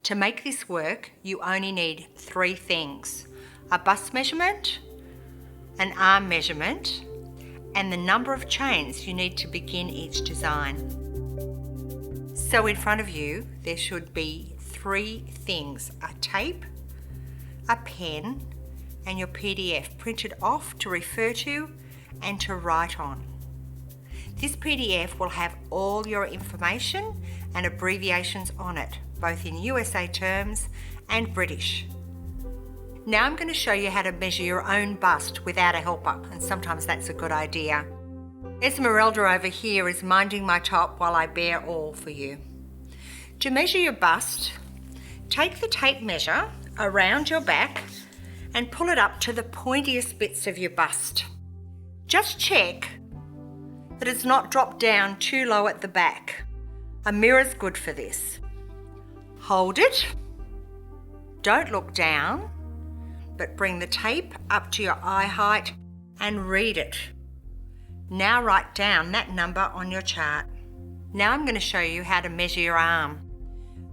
To make this work, you only need 3 things: a bust measurement, an arm measurement, and the number of chains you need to begin each design. So in front of you, there should be 3 things: a tape, a pen, and your PDF printed off to refer to and to write on. This PDF will have all your information and abbreviations on it, both in USA terms and British. Now I'm going to show you how to measure your own bust without a helper, and sometimes that's a good idea. Esmeralda over here is minding my top while I bear all for you. To measure your bust, take the tape measure around your back and pull it up to the pointiest bits of your bust. Just check that it's not dropped down too low at the back. A mirror's good for this. Hold it. Don't look down, but bring the tape up to your eye height and read it. Now write down that number on your chart. Now I'm going to show you how to measure your arm.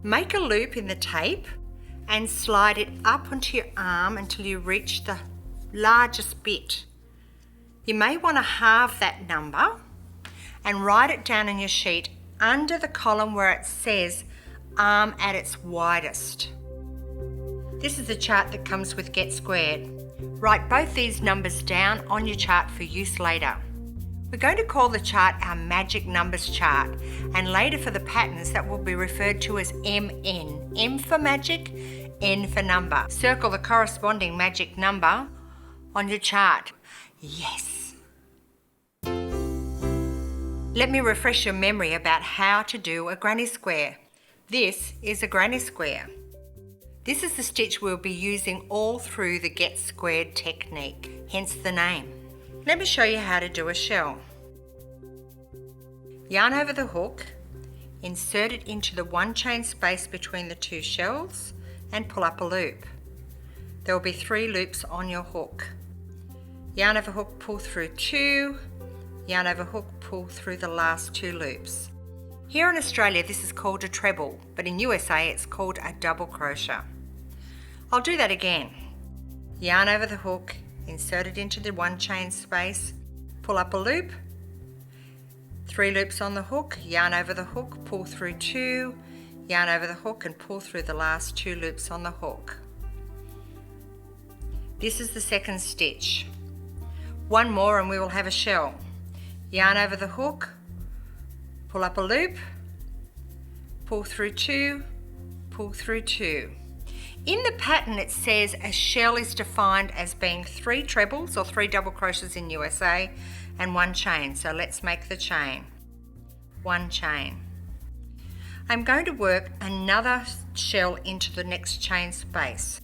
Make a loop in the tape and slide it up onto your arm until you reach the largest bit. You may want to halve that number and write it down on your sheet under the column where it says arm at its widest. This is the chart that comes with Get Squared. Write both these numbers down on your chart for use later. We're going to call the chart our magic numbers chart, and later for the patterns that will be referred to as MN. M for magic, N for number. Circle the corresponding magic number on your chart. Yes. Let me refresh your memory about how to do a granny square. This is a granny square. This is the stitch we'll be using all through the Get Squared technique, hence the name. Let me show you how to do a shell. Yarn over the hook, insert it into the 1 chain space between the 2 shells and pull up a loop. There will be 3 loops on your hook. Yarn over hook, pull through 2, yarn over hook, pull through the last 2 loops. Here in Australia this is called a treble, but in USA it's called a double crochet. I'll do that again. Yarn over the hook, insert it into the 1 chain space, pull up a loop, 3 loops on the hook, yarn over the hook, pull through 2, yarn over the hook and pull through the last 2 loops on the hook. This is the second stitch. 1 more and we will have a shell. Yarn over the hook, pull up a loop, pull through 2, pull through 2. In the pattern it says a shell is defined as being 3 trebles or 3 double crochets in USA and 1 chain. So let's make the chain. 1 chain. I'm going to work another shell into the next chain space.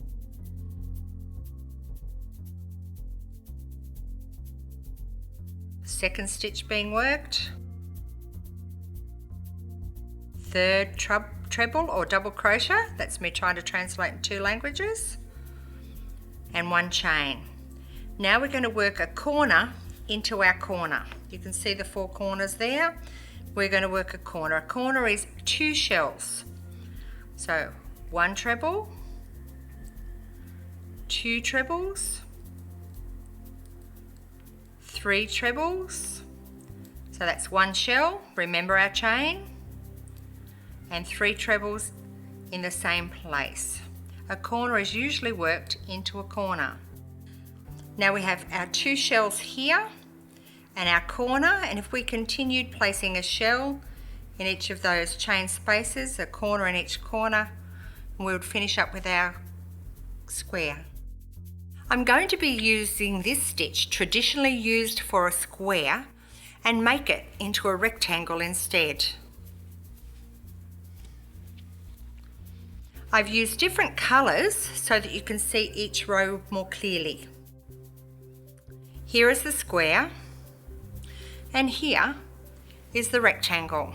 Second stitch being worked. Third treble or double crochet, that's me trying to translate in 2 languages, and 1 chain. Now we're going to work a corner into our corner. You can see the 4 corners there. We're going to work a corner. A corner is 2 shells. So 1 treble, 2 trebles, 3 trebles, so that's 1 shell, remember our chain, and 3 trebles in the same place. A corner is usually worked into a corner. Now we have our 2 shells here and our corner, and if we continued placing a shell in each of those chain spaces, a corner in each corner, we would finish up with our square. I'm going to be using this stitch, traditionally used for a square, and make it into a rectangle instead. I've used different colours so that you can see each row more clearly. Here is the square, and here is the rectangle.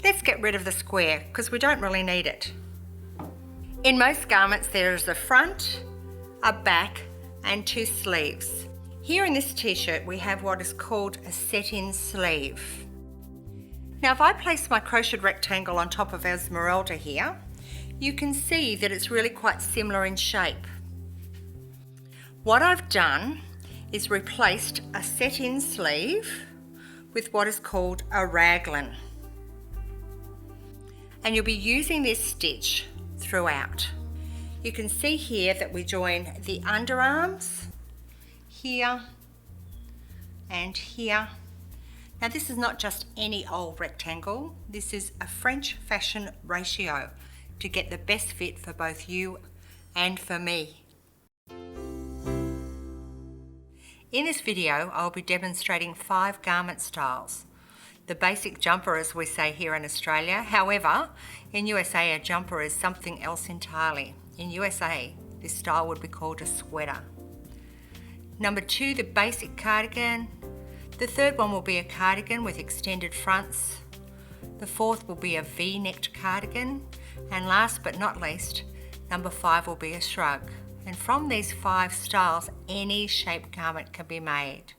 Let's get rid of the square because we don't really need it. In most garments there is a front, a back and 2 sleeves. Here in this t-shirt we have what is called a set-in sleeve. Now if I place my crocheted rectangle on top of Esmeralda here, you can see that it's really quite similar in shape. What I've done is replaced a set-in sleeve with what is called a raglan. And you'll be using this stitch throughout. You can see here that we join the underarms here and here. Now this is not just any old rectangle, this is a French fashion ratio to get the best fit for both you and for me. In this video, I'll be demonstrating 5 garment styles. The basic jumper, as we say here in Australia. However, in USA, a jumper is something else entirely. In USA, this style would be called a sweater. Number 2, the basic cardigan. The third one will be a cardigan with extended fronts. The fourth will be a V-necked cardigan. And last but not least, number 5 will be a shrug. And from these 5 styles, any shape garment can be made.